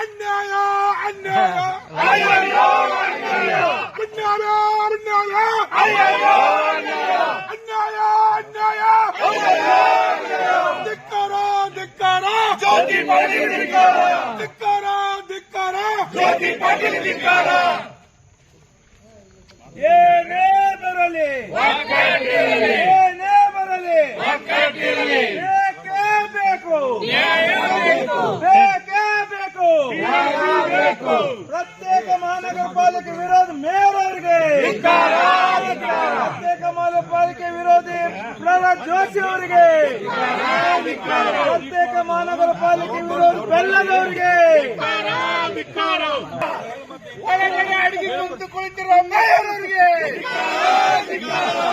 ಅನ್ಯಾಯ ಅನ್ಯಾಯ ಅನ್ಯಾಯ ಧಿಕ್ಕಾರ ಧಿಕ್ಕಾರ ಜ್ಯೋತಿ ಪಾಟೀಲ್ ಧಿಕ್ಕಾರ ಧಿಕ್ಕಾರ ಜ್ಯೋತಿ ಪಾಟೀಲ್ ಧಿಕ್ಕಾರ. ಏನೇ ಬರಲಿ ಏನೇ ಬರಲಿ ಬೇಕೇ ಬೇಕು ಬೇಕೇ ಬೇಕು. ಪ್ರತ್ಯೇಕ ಮಹಾನಗರ ಪಾಲಿಕೆ ವಿರೋಧ ಮೇಯರ್ ಅವರಿಗೆ, ಪ್ರತ್ಯೇಕ ಮಹಾನಗರ ಪಾಲಿಕೆ ವಿರೋಧಿ ಪ್ರಹ್ಲಾದ್ ಜೋಶಿ ಅವರಿಗೆ, ಪ್ರತ್ಯೇಕ ಮಹಾನಗರ ಪಾಲಿಕೆ ವಿರೋಧಿ ಬೆಲ್ಲದವರಿಗೆ, ಒಳಗಡೆ ಅಡಿಗೆ ಕೊಂಡು ಕುಳಿತಿರುವ ಮೇಯರ್ ಅವರಿಗೆ,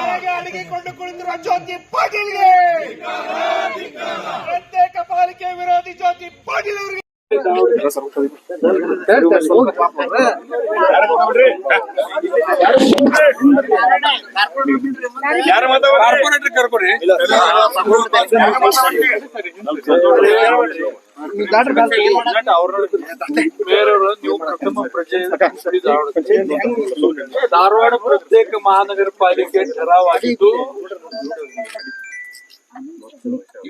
ಒಳಗೆ ಅಡಿಗೆಕೊಂಡು ಕುಳಿತಿರುವ ಜ್ಯೋತಿ ಪಾಟೀಲ್ಗೆ, ಪ್ರತ್ಯೇಕ ಪಾಲಿಕೆ ವಿರೋಧಿ ಜ್ಯೋತಿ ಪಾಟೀಲ್ ಅವರಿಗೆ. ಕಾರ್ಪೊರೇಟರ್ ಕರ್ಕೊರಿ. ನೀವು ಪ್ರಥಮ ಪ್ರಜೆ ಧಾರವಾಡ ಪ್ರತ್ಯೇಕ ಮಹಾನಗರ ಪಾಲಿಕೆ ಠರಾವಾಗಿದ್ದು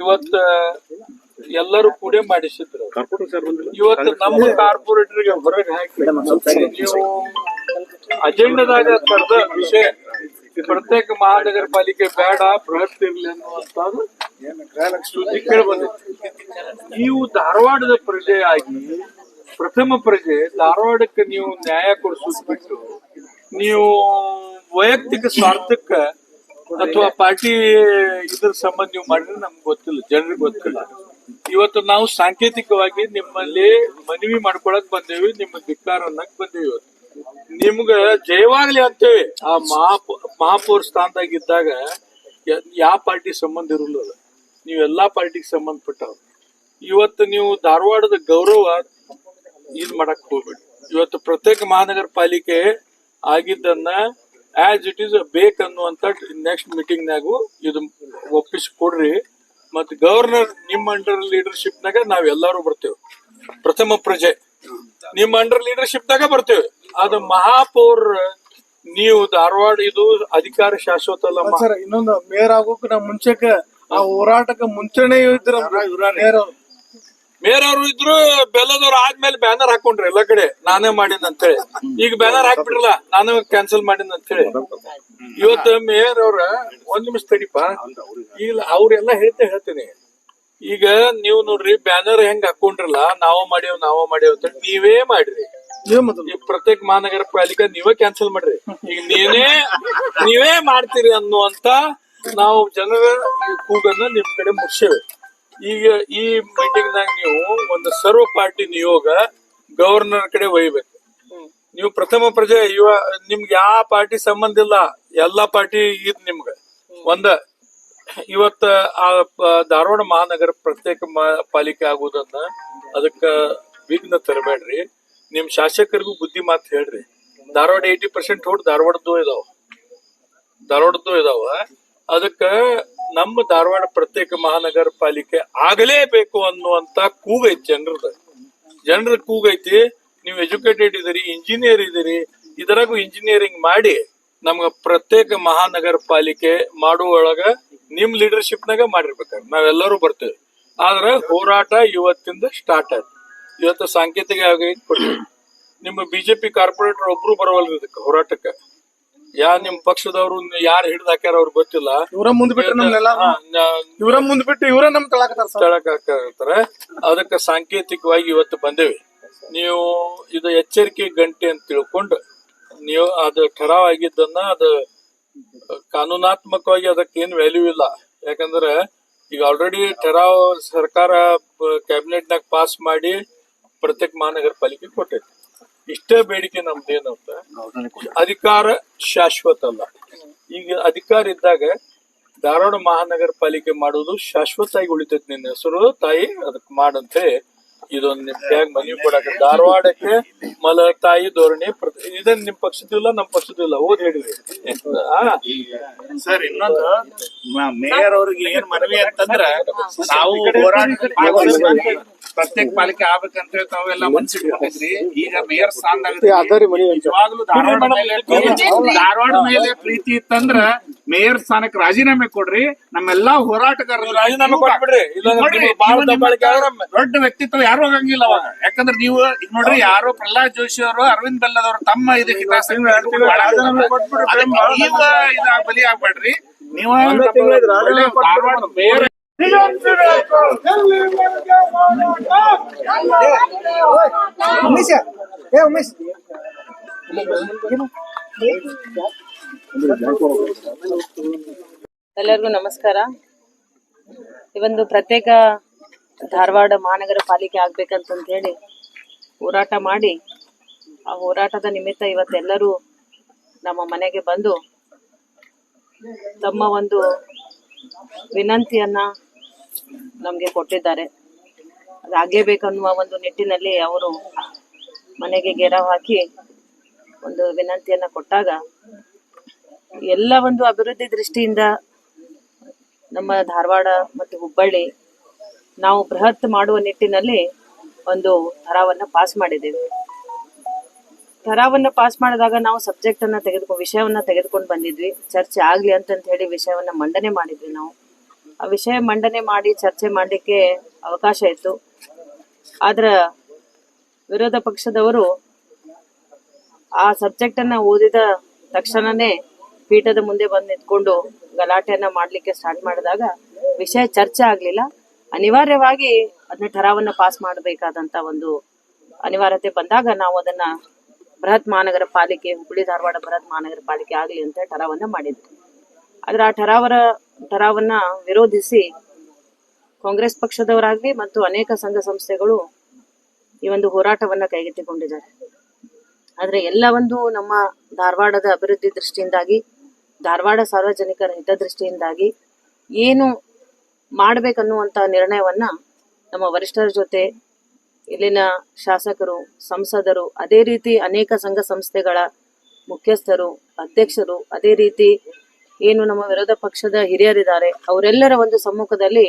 ಇವತ್ತ ಎಲ್ಲರೂ ಕೂಡ ಮಾಡಿಸಿದ್ರು. ಇವತ್ತು ನಮ್ಮ ಕಾರ್ಪೊರೇಟರ್ಗೆ ಹೊರಗೆ ಹಾಕಿ ನೀವು ಅಜೆಂಡಾದಾಗ ತರದ ವಿಷಯ ಪ್ರತ್ಯೇಕ ಮಹಾನಗರ ಪಾಲಿಕೆ ಬೇಡ ಬೃಹತ್ ಇರ್ಲಿ ಅನ್ನುವಂಥದ್ದು ಸುದ್ದಿ ಕೇಳಿ ಬಂದಿತ್ತು. ನೀವು ಧಾರವಾಡದ ಪ್ರಜೆ ಆಗಿ ಪ್ರಥಮ ಪ್ರಜೆ ಧಾರವಾಡಕ್ಕೆ ನೀವು ನ್ಯಾಯ ಕೊಡಿಸೋದು ಬಿಟ್ಟು ನೀವು ವೈಯಕ್ತಿಕ ಸ್ವಾರ್ಥಕ್ಕ ಅಥವಾ ಪಾರ್ಟಿ ಇದ್ರ ಸಂಬಂಧ ನೀವು ಮಾಡಿದ್ರೆ ನಮ್ಗೆ ಗೊತ್ತಿಲ್ಲ, ಜನರಿಗೆ ಗೊತ್ತಿಲ್ಲ. ಇವತ್ತು ನಾವು ಸಾಂಕೇತಿಕವಾಗಿ ನಿಮ್ಮಲ್ಲಿ ಮನವಿ ಮಾಡ್ಕೊಳಕ್ ಬಂದೇವಿ, ನಿಮ್ಮ ಧಿಕ್ಕಾರ ಅನ್ನಕ್ ಬಂದೇವಿ. ನಿಮ್ಗ ಜಯವಾಗ್ಲಿ ಅಂತೇವಿ. ಆ ಮಹಾಪೌರ ಸ್ಥಾನದಾಗಿದ್ದಾಗ ಯಾವ ಪಾರ್ಟಿ ಸಂಬಂಧ ಇರಲಿಲ್ಲ, ನೀವು ಎಲ್ಲಾ ಪಾರ್ಟಿಗೆ ಸಂಬಂಧಪಟ್ಟವ್ರು. ಇವತ್ತು ನೀವು ಧಾರವಾಡದ ಗೌರವ ಇದ್ ಮಾಡಕ್ ಹೋಗ್ಬೇಡಿ. ಇವತ್ತು ಪ್ರತ್ಯೇಕ ಮಹಾನಗರ ಪಾಲಿಕೆ ಆಗಿದ್ದನ್ನ ಆಸ್ ಇಟ್ ಈಸ್ ಬೇಕನ್ನುವಂತ ನೆಕ್ಸ್ಟ್ ಮೀಟಿಂಗ್ ನಾಗು ಇದು ಒಪ್ಪಿಸಿ ಕೊಡ್ರಿ. ಮತ್ ಗವರ್ನರ್ ನಿಮ್ಮ ಅಂಡರ್ ಲೀಡರ್ಶಿಪ್ ನಾಗ ನಾವೆಲ್ಲರೂ ಬರ್ತೇವೆ. ಪ್ರಥಮ ಪ್ರಜೆ ನಿಮ್ಮ ಅಂಡರ್ ಲೀಡರ್ಶಿಪ್ ನಾಗ ಬರ್ತೇವೆ. ಅದು ಮಹಾಪೌರ್ ನೀವು ಧಾರವಾಡ ಇದು ಅಧಿಕಾರ ಶಾಶ್ವತ ಅಲ್ಲ ಸರ್. ಇನ್ನೊಂದು ಮೇಯರ್ ಆಗೋಕ್ ನಾವು ಮುಂಚೆಕ ಆ ಹೋರಾಟಕ್ಕೆ ಮುಂಚೆನೆ ಇದ್ರ ಮೇಯರ್ ಅವರು ಇದ್ರು. ಬೆಲ್ಲದವ್ರು ಆದ್ಮೇಲೆ ಬ್ಯಾನರ್ ಹಾಕೊಂಡ್ರಿ ಎಲ್ಲಾ ಕಡೆ ನಾನೇ ಮಾಡಿನ ಅಂತ ಹೇಳಿ. ಈಗ ಬ್ಯಾನರ್ ಹಾಕ್ಬಿಡ್ರಲ್ಲ, ನಾನು ಕ್ಯಾನ್ಸಲ್ ಮಾಡಿನ ಅಂತ ಹೇಳಿ. ಇವತ್ತು ಮೇಯರ್ ಅವ್ರ ಒಂದ್ ನಿಮಿಷ ತಡಿಪ, ಈಗ ಅವ್ರೆಲ್ಲಾ ಹೇಳ್ತೀನಿ. ಈಗ ನೀವು ನೋಡ್ರಿ ಬ್ಯಾನರ್ ಹೆಂಗ್ ಹಾಕೊಂಡ್ರಲ್ಲ, ನಾವ ಮಾಡೇವ್ ಅಂತ ನೀವೇ ಮಾಡ್ರಿ. ಈ ಪ್ರತ್ಯೇಕ ಮಹಾನಗರ ಪಾಲಿಕೆ ನೀವೇ ಕ್ಯಾನ್ಸಲ್ ಮಾಡ್ರಿ. ಈಗ ನೀವೇ ಮಾಡ್ತೀರಿ ಅನ್ನುವಂತ ನಾವು ಜನರ ಕೂಗನ್ನ ನಿಮ್ ಕಡೆ ಮುಗಿಸೇವೆ. ಈಗ ಈ ಮೀಟಿಂಗ್ ನಾಗ ನೀವು ಒಂದು ಸರ್ವ ಪಾರ್ಟಿ ನಿಯೋಗ ಗವರ್ನರ್ ಕಡೆ ಒಯ್ಬೇಕು. ನೀವು ಪ್ರಥಮ ಪ್ರಜೆ ನಿಮ್ಗೆ ಯಾವ ಪಾರ್ಟಿ ಸಂಬಂಧ ಇಲ್ಲ, ಎಲ್ಲಾ ಪಾರ್ಟಿ ಇದ್ ನಿಮ್ಗ ಒಂದ. ಇವತ್ತ ಆ ಧಾರವಾಡ ಮಹಾನಗರ ಪ್ರತ್ಯೇಕ ಪಾಲಿಕೆ ಆಗುವುದನ್ನ ಅದಕ್ಕ ವಿಘ್ನ ತರಬೇಡ್ರಿ. ನಿಮ್ ಶಾಸಕರಿಗೂ ಬುದ್ಧಿ ಮಾತು ಹೇಳ್ರಿ. ಧಾರವಾಡ 80% ಹೋಡ್ ಧಾರವಾಡದ್ದು ಇದಾವ. ಅದಕ್ಕ ನಮ್ಮ ಧಾರವಾಡ ಪ್ರತ್ಯೇಕ ಮಹಾನಗರ ಪಾಲಿಕೆ ಆಗಲೇಬೇಕು ಅನ್ನುವಂತ ಕೂಗೈತಿ ಜನರ ಕೂಗೈತಿ. ನೀವು ಎಜುಕೇಟೆಡ್ ಇದೀರಿ, ಇಂಜಿನಿಯರ್ ಇದೀರಿ, ಇದರಾಗೂ ಇಂಜಿನಿಯರಿಂಗ್ ಮಾಡಿ ನಮ್ಗ ಪ್ರತ್ಯೇಕ ಮಹಾನಗರ ಪಾಲಿಕೆ ಮಾಡುವೊಳಗ ನಿಮ್ ಲೀಡರ್ಶಿಪ್ ನಾಗ ಮಾಡಿರ್ಬೇಕಾದ್ರೆ ನಾವೆಲ್ಲರೂ ಬರ್ತೇವೆ. ಆದ್ರೆ ಹೋರಾಟ ಇವತ್ತಿಂದ ಸ್ಟಾರ್ಟ್ ಆಯ್ತು. ಇವತ್ತು ಸಾಂಕೇತಿಕ ಕೊಟ್ಟಿವಿ. ನಿಮ್ಮ ಬಿಜೆಪಿ ಕಾರ್ಪೊರೇಟರ್ ಒಬ್ರು ಬರವಲ್ರಿ ಇದಕ್ಕೆ ಹೋರಾಟಕ್ಕೆ. ನಿಮ್ ಪಕ್ಷದವ್ರು ಯಾರು ಹಿಡಿದು ಹಾಕ್ಯಾರ ಅವ್ರಿಗೆ ಗೊತ್ತಿಲ್ಲ. ಇವರ ಮುಂದ್ ಬಿಟ್ಟು ನಮ್ ತಳಕಾಕ್ತಾರ. ಅದಕ್ಕೆ ಸಾಂಕೇತಿಕವಾಗಿ ಇವತ್ತು ಬಂದೇವಿ. ನೀವು ಇದು ಎಚ್ಚರಿಕೆ ಗಂಟೆ ಅಂತ ತಿಳ್ಕೊಂಡು ನೀವು ಅದು ಠರಾವ್ ಆಗಿದ್ದನ್ನ ಅದು ಕಾನೂನಾತ್ಮಕವಾಗಿ ಅದಕ್ಕೇನು ವ್ಯಾಲ್ಯೂ ಇಲ್ಲ. ಯಾಕಂದ್ರೆ ಈಗ ಆಲ್ರೆಡಿ ಠರಾವ್ ಸರ್ಕಾರ ಕ್ಯಾಬಿನೆಟ್ ನಾಗ ಪಾಸ್ ಮಾಡಿ ಪ್ರತ್ಯೇಕ ಮಹಾನಗರ ಪಾಲಿಕೆ ಕೊಟ್ಟೈತಿ. ಇಷ್ಟೇ ಬೇಡಿಕೆ ನಮ್ದೇನಂತ, ಅಧಿಕಾರ ಶಾಶ್ವತ ಅಲ್ಲ. ಈಗ ಅಧಿಕಾರ ಇದ್ದಾಗ ಧಾರವಾಡ ಮಹಾನಗರ ಪಾಲಿಕೆ ಮಾಡುವುದು ಶಾಶ್ವತ ಆಗಿ ಉಳಿತೈತಿ. ನಿನ್ನ ಹೆಸರು ತಾಯಿ ಅದಕ್ಕೆ ಮಾಡಂತೆ ಇದೊಂದು ನಿಮ್ ಬ್ಯಾಗ್ ಮನವಿ ಕೊಡಕ ಧಾರವಾಡಕ್ಕೆ ಮಲತಾಯಿ ಧೋರಣೆ ಇದನ್ನ ನಿಮ್ ಪಕ್ಷದಿಲ್ಲ ನಮ್ ಪಕ್ಷದಿಲ್ಲ ಓದ್ ಹೇಳಿದ್ರಿ ಸರ್ ಇನ್ನೊಂದು ಮೇಯರ್ ಅವ್ರಿಗೆ ಏನ್ ಮನವಿ ಅಂತಂದ್ರ ನಾವು ಹೋರಾಟ ಪ್ರತ್ಯೇಕ ಪಾಲಿಕೆ ಆಗ್ಬೇಕಂತ ಹೇಳಿ ತಾವೆಲ್ಲ ಮನ್ಸಿಟ್ಕೊಂಡಿದ್ರಿ. ಈಗ ಮೇಯರ್ ಸ್ಥಾನದಾಗ ನಿಜವಾಗ್ಲೂ ಧಾರವಾಡ ಮೇಲೆ ಪ್ರೀತಿ ಇತ್ತಂದ್ರ ಮೇಯರ್ ಸ್ಥಾನಕ್ಕೆ ರಾಜೀನಾಮೆ ಕೊಡ್ರಿ. ನಮ್ಮೆಲ್ಲಾ ಹೋರಾಟಗಾರರು ರಾಜೀನಾಮೆ ಕೊಟ್ಬಿಡ್ರಿ. ದೊಡ್ಡ ವ್ಯಕ್ತಿತ್ವ ಯಾರು ಹೋಗಂಗಿಲ್ಲ ಅವಾಗ. ಯಾಕಂದ್ರೆ ನೀವು ಈಗ ನೋಡ್ರಿ ಯಾರು ಪ್ರಹ್ಲಾದ್ ಜೋಶಿ ಅವರು ಅರವಿಂದ್ ಬೆಲ್ಲದವರು ತಮ್ಮ ಇದಕ್ಕೆ ಬಲಿ ಆಗ್ಬೇಡ್ರಿ. ನೀವು ಧಾರವಾಡ ಮೇಯರ್ ಎಲ್ಲರಿಗೂ ನಮಸ್ಕಾರ. ಈ ಒಂದು ಪ್ರತ್ಯೇಕ ಧಾರವಾಡ ಮಹಾನಗರ ಪಾಲಿಕೆ ಆಗ್ಬೇಕಂತ ಹೇಳಿ ಹೋರಾಟ ಮಾಡಿ ಆ ಹೋರಾಟದ ನಿಮಿತ್ತ ಇವತ್ತೆಲ್ಲರೂ ನಮ್ಮ ಮನೆಗೆ ಬಂದು ತಮ್ಮ ಒಂದು ವಿನಂತಿಯನ್ನ ನಮಗೆ ಕೊಟ್ಟಿದ್ದಾರೆ. ಅದಾಗಲೇಬೇಕನ್ನುವ ಒಂದು ನಿಟ್ಟಿನಲ್ಲಿ ಅವರು ಮನೆಗೆ ಗೆರವು ಹಾಕಿ ಒಂದು ವಿನಂತಿಯನ್ನ ಕೊಟ್ಟಾಗ ಎಲ್ಲ ಒಂದು ಅಭಿವೃದ್ಧಿ ದೃಷ್ಟಿಯಿಂದ ನಮ್ಮ ಧಾರವಾಡ ಮತ್ತು ಹುಬ್ಬಳ್ಳಿ ನಾವು ಬೃಹತ್ ಮಾಡುವ ನಿಟ್ಟಿನಲ್ಲಿ ಒಂದು ಥರಾವನ್ನ ಪಾಸ್ ಮಾಡಿದ್ದೇವೆ. ಥರಾವನ್ನ ಪಾಸ್ ಮಾಡಿದಾಗ ನಾವು ಸಬ್ಜೆಕ್ಟ್ ಅನ್ನ ವಿಷಯವನ್ನ ತೆಗೆದುಕೊಂಡು ಬಂದಿದ್ವಿ. ಚರ್ಚೆ ಆಗ್ಲಿ ಅಂತ ಹೇಳಿ ವಿಷಯವನ್ನ ಮಂಡನೆ ಮಾಡಿದ್ವಿ. ನಾವು ಆ ವಿಷಯ ಮಂಡನೆ ಮಾಡಿ ಚರ್ಚೆ ಮಾಡಲಿಕ್ಕೆ ಅವಕಾಶ ಇತ್ತು. ಆದ್ರ ವಿರೋಧ ಪಕ್ಷದವರು ಆ ಸಬ್ಜೆಕ್ಟ್ ಅನ್ನ ಓದಿದ ತಕ್ಷಣನೇ ಪೀಠದ ಮುಂದೆ ಬಂದು ನಿಂತ್ಕೊಂಡು ಗಲಾಟೆಯನ್ನ ಮಾಡ್ಲಿಕ್ಕೆ ಸ್ಟಾರ್ಟ್ ಮಾಡಿದಾಗ ವಿಷಯ ಚರ್ಚೆ ಆಗ್ಲಿಲ್ಲ. ಅನಿವಾರ್ಯವಾಗಿ ಅದನ್ನ ಠರಾವನ್ನ ಪಾಸ್ ಮಾಡಬೇಕಾದಂತ ಒಂದು ಅನಿವಾರ್ಯತೆ ಬಂದಾಗ ನಾವು ಅದನ್ನ ಬೃಹತ್ ಮಹಾನಗರ ಪಾಲಿಕೆ ಹುಬ್ಬಳ್ಳಿ ಧಾರವಾಡ ಬೃಹತ್ ಮಹಾನಗರ ಪಾಲಿಕೆ ಆಗ್ಲಿ ಅಂತ ಠರಾವನ್ನ ಮಾಡಿದ್ವಿ. ಆದ್ರೆ ಆ ಠರಾವನ್ನ ವಿರೋಧಿಸಿ ಕಾಂಗ್ರೆಸ್ ಪಕ್ಷದವರಾಗ್ಲಿ ಮತ್ತು ಅನೇಕ ಸಂಘ ಸಂಸ್ಥೆಗಳು ಈ ಒಂದು ಹೋರಾಟವನ್ನ ಕೈಗೆತ್ತಿಕೊಂಡಿದ್ದಾರೆ. ಆದ್ರೆ ಎಲ್ಲ ಒಂದು ನಮ್ಮ ಧಾರವಾಡದ ಅಭಿವೃದ್ಧಿ ದೃಷ್ಟಿಯಿಂದಾಗಿ, ಧಾರವಾಡ ಸಾರ್ವಜನಿಕರ ಹಿತದೃಷ್ಟಿಯಿಂದಾಗಿ ಏನು ಮಾಡ್ಬೇಕನ್ನುವಂತ ನಿರ್ಣಯವನ್ನ ನಮ್ಮ ವರಿಷ್ಠರ ಜೊತೆ ಇಲ್ಲಿನ ಶಾಸಕರು, ಸಂಸದರು, ಅದೇ ರೀತಿ ಅನೇಕ ಸಂಘ ಸಂಸ್ಥೆಗಳ ಮುಖ್ಯಸ್ಥರು, ಅಧ್ಯಕ್ಷರು, ಅದೇ ರೀತಿ ಏನು ನಮ್ಮ ವಿರೋಧ ಪಕ್ಷದ ಹಿರಿಯರಿದ್ದಾರೆ ಅವರೆಲ್ಲರ ಒಂದು ಸಮ್ಮುಖದಲ್ಲಿ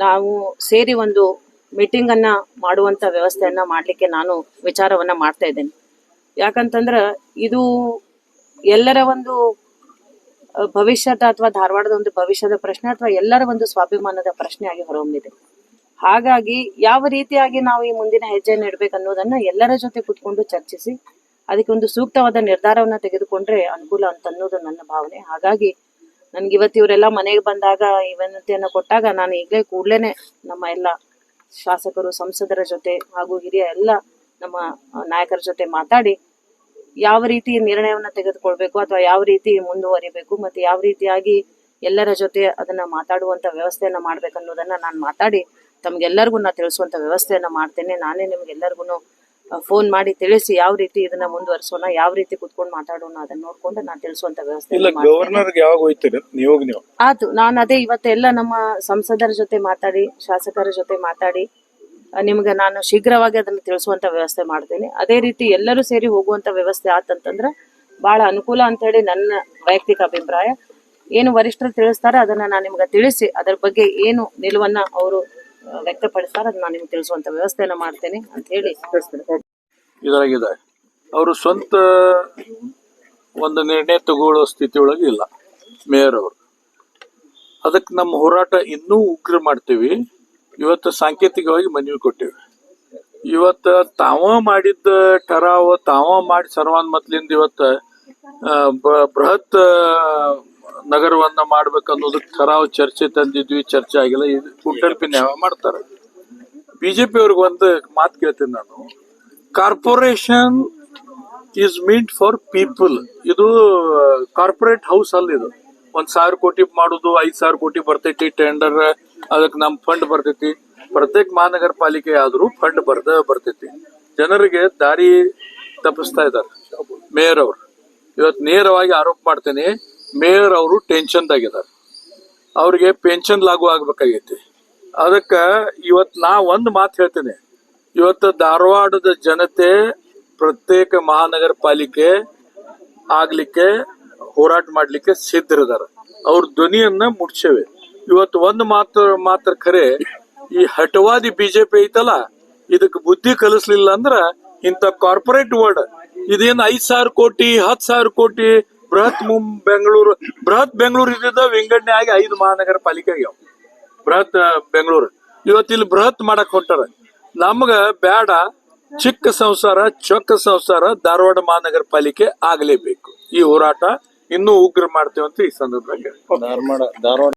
ನಾವು ಸೇರಿ ಒಂದು ಮೀಟಿಂಗ್ ಅನ್ನ ಮಾಡುವಂತ ವ್ಯವಸ್ಥೆಯನ್ನ ಮಾಡ್ಲಿಕ್ಕೆ ನಾನು ವಿಚಾರವನ್ನ ಮಾಡ್ತಾ ಇದ್ದೇನೆ. ಯಾಕಂತಂದ್ರ ಇದು ಎಲ್ಲರ ಒಂದು ಭವಿಷ್ಯದ ಅಥವಾ ಧಾರವಾಡದ ಒಂದು ಭವಿಷ್ಯದ ಪ್ರಶ್ನೆ ಅಥವಾ ಎಲ್ಲರ ಒಂದು ಸ್ವಾಭಿಮಾನದ ಪ್ರಶ್ನೆಯಾಗಿ ಹೊರಹೊಮ್ಮಿದೆ. ಹಾಗಾಗಿ ಯಾವ ರೀತಿಯಾಗಿ ನಾವು ಈ ಮುಂದಿನ ಹೆಜ್ಜೆಯನ್ನು ಇಡ್ಬೇಕು ಅನ್ನೋದನ್ನ ಎಲ್ಲರ ಜೊತೆ ಕೂತ್ಕೊಂಡು ಚರ್ಚಿಸಿ ಅದಕ್ಕೆ ಒಂದು ಸೂಕ್ತವಾದ ನಿರ್ಧಾರವನ್ನ ತೆಗೆದುಕೊಂಡ್ರೆ ಅನುಕೂಲ ಅಂತ ಅನ್ನೋದು ನನ್ನ ಭಾವನೆ. ಹಾಗಾಗಿ ನನ್ಗೆ ಇವತ್ತು ಇವರೆಲ್ಲ ಮನೆಗೆ ಬಂದಾಗ ಈ ವಿನಂತಿಯನ್ನ ಕೊಟ್ಟಾಗ ನಾನು ಈಗಲೇ ಕೂಡ್ಲೇನೆ ನಮ್ಮ ಎಲ್ಲ ಶಾಸಕರು, ಸಂಸದರ ಜೊತೆ ಹಾಗೂ ಹಿರಿಯ ಎಲ್ಲ ನಮ್ಮ ನಾಯಕರ ಜೊತೆ ಮಾತಾಡಿ ಯಾವ ರೀತಿ ನಿರ್ಣಯವನ್ನ ತೆಗೆದುಕೊಳ್ಬೇಕು ಅಥವಾ ಯಾವ ರೀತಿ ಮುಂದುವರಿಬೇಕು ಮತ್ತೆ ಯಾವ ರೀತಿಯಾಗಿ ಎಲ್ಲರ ಜೊತೆ ಅದನ್ನ ಮಾತಾಡುವಂತ ವ್ಯವಸ್ಥೆಯನ್ನ ಮಾಡ್ಬೇಕನ್ನೋದನ್ನ ನಾನು ಮಾತಾಡಿ ತಮ್ಗೆಲ್ಲರಿಗೂ ನಾ ತಿಳಿಸುವಂತ ವ್ಯವಸ್ಥೆಯನ್ನ ಮಾಡ್ತೇನೆ. ನಾನೇ ನಿಮ್ಗೆಲ್ಲರಿಗೂ ಫೋನ್ ಮಾಡಿ ತಿಳಿಸಿ ಯಾವ ರೀತಿ ಇದನ್ನ ಮುಂದುವರಿಸೋಣ, ಯಾವ ರೀತಿ ಕುತ್ಕೊಂಡು ಮಾತಾಡೋಣ ಅದನ್ನ ನೋಡ್ಕೊಂಡು ನಾನು ತಿಳಿಸುವಂತ ವ್ಯವಸ್ಥೆ ಆಯ್ತು. ನಾನು ಅದೇ ಇವತ್ತೆಲ್ಲ ನಮ್ಮ ಸಂಸದರ ಜೊತೆ ಮಾತಾಡಿ, ಶಾಸಕರ ಜೊತೆ ಮಾತಾಡಿ ನಿಮ್ಗೆ ನಾನು ಶೀಘ್ರವಾಗಿ ಅದನ್ನ ತಿಳಿಸುವಂತ ವ್ಯವಸ್ಥೆ ಮಾಡ್ತೇನೆ. ಅದೇ ರೀತಿ ಎಲ್ಲರೂ ಸೇರಿ ಹೋಗುವಂತ ವ್ಯವಸ್ಥೆ ಆತಂತಂದ್ರ ಬಹಳ ಅನುಕೂಲ ಅಂತ ಹೇಳಿ ನನ್ನ ವೈಯಕ್ತಿಕ ಅಭಿಪ್ರಾಯ. ಏನು ವರಿಷ್ಠರು ತಿಳಿಸ್ತಾರೆ ಅದನ್ನ ನಾನು ನಿಮ್ಗೆ ತಿಳಿಸಿ ಅದರ ಬಗ್ಗೆ ಏನು ನಿಲುವನ್ನ ಅವರು ವ್ಯಕ್ತಪಡಿಸ್ತಾರೆ ಅದನ್ನ ನಾನು ನಿಮ್ಗೆ ತಿಳಿಸುವಂತ ವ್ಯವಸ್ಥೆಯನ್ನ ಮಾಡ್ತೇನೆ ಅಂತ ಹೇಳಿ ಇದ್ರಾಗಿದೆ. ಅವರು ಸ್ವಂತ ಒಂದು ನಿರ್ಣಯ ತಗೊಳ್ಳೋ ಸ್ಥಿತಿ ಒಳಗೆ ಇಲ್ಲ ಮೇಯರ್ ಅವರು. ಅದಕ್ಕೆ ನಮ್ಮ ಹೋರಾಟ ಇನ್ನೂ ಉಗ್ರ ಮಾಡ್ತೀವಿ. ಇವತ್ತು ಸಾಂಕೇತಿಕವಾಗಿ ಮನವಿ ಕೊಟ್ಟಿವಿ. ಇವತ್ತ ತಾವ ಮಾಡಿದ್ದ ಠರಾವ್ ತಾವ ಮಾಡಿ ಸರ್ವಾನುಮತದಿಂದ ಇವತ್ತ ಬೃಹತ್ ನಗರವನ್ನ ಮಾಡ್ಬೇಕನ್ನೋದಕ್ಕೆ ಠರಾವ್ ಚರ್ಚೆ ತಂದಿದ್ವಿ, ಚರ್ಚೆ ಆಗಿಲ್ಲ. ಇದು ಕುಂಟಲ್ಪಿ ನ್ಯಾಯ ಮಾಡ್ತಾರೆ. ಬಿಜೆಪಿ ಅವ್ರಿಗೆ ಒಂದು ಮಾತು ಕೇಳ್ತೀನಿ ನಾನು, corporation is meant for people. ಇದು ಕಾರ್ಪೊರೇಟ್ ಹೌಸ್ ಅಲ್ಲ. ಇದು 1,000 ಕೋಟಿ ಮಾಡುದು, 5,000 ಕೋಟಿ ಬರ್ತೈತಿ ಟೆಂಡರ್, ಅದಕ್ಕೆ ನಮ್ ಫಂಡ್ ಬರ್ತೈತಿ. ಪ್ರತ್ಯೇಕ ಮಹಾನಗರ ಪಾಲಿಕೆ ಆದ್ರೂ ಫಂಡ್ ಬರ್ತೈತಿ. ಜನರಿಗೆ ದಾರಿ ತಪ್ಪಿಸ್ತಾ ಇದ್ದಾರೆ ಮೇಯರ್ ಅವರು. ಇವತ್ತು ನೇರವಾಗಿ ಆರೋಪ ಮಾಡ್ತೇನೆ, ಮೇಯರ್ ಅವರು ಟೆನ್ಷನ್ದಾಗಿದ್ದಾರೆ. ಅವ್ರಿಗೆ ಪೆನ್ಷನ್ ಲಾಗು ಆಗ್ಬೇಕಾಗೈತಿ. ಅದಕ್ಕ ಇವತ್ ನಾ ಒಂದ್ ಮಾತು ಹೇಳ್ತೇನೆ. ಇವತ್ತು ಧಾರವಾಡದ ಜನತೆ ಪ್ರತ್ಯೇಕ ಮಹಾನಗರ ಪಾಲಿಕೆ ಆಗ್ಲಿಕ್ಕೆ ಹೋರಾಟ ಮಾಡ್ಲಿಕ್ಕೆ ಸಿದ್ಧರಿದಾರ. ಅವ್ರ ಧ್ವನಿಯನ್ನ ಮುಟ್ಸೇವೆ. ಇವತ್ತು ಒಂದು ಮಾತ್ರ ಖರೆ, ಈ ಹಠವಾದಿ ಬಿಜೆಪಿ ಐತಲ್ಲ, ಇದಕ್ ಬುದ್ಧಿ ಕಲಿಸ್ಲಿಲ್ಲ ಅಂದ್ರ ಇಂತ ಕಾರ್ಪೊರೇಟ್ ವರ್ಡ್ ಇದೇನ್ 5,000 ಕೋಟಿ 10,000 ಕೋಟಿ ಬೃಹತ್ ಬೆಂಗಳೂರು ಇದ್ದಿದ್ದ ವಿಂಗಡಣೆ ಆಗಿ 5 ಮಹಾನಗರ ಪಾಲಿಕೆ ಆಗ್ಯಾವ. ಬೃಹತ್ ಬೆಂಗಳೂರು ಇವತ್ತಿಲ್ಲಿ ಬೃಹತ್ ಮಾಡಕ್ ಹೊಂಟಾರ. ನಮ್ಗ ಬ್ಯಾಡ, ಚಿಕ್ಕ ಸಂಸಾರ ಚೊಕ್ಕ ಸಂಸಾರ ಧಾರವಾಡ ಮಹಾನಗರ ಪಾಲಿಕೆ ಆಗ್ಲೇಬೇಕು. ಈ ಹೋರಾಟ ಇನ್ನೂ ಉಗ್ರ ಮಾಡ್ತೇವೆ ಅಂತ ಈ ಸಂದರ್ಭದಲ್ಲಿ ಧಾರವಾಡ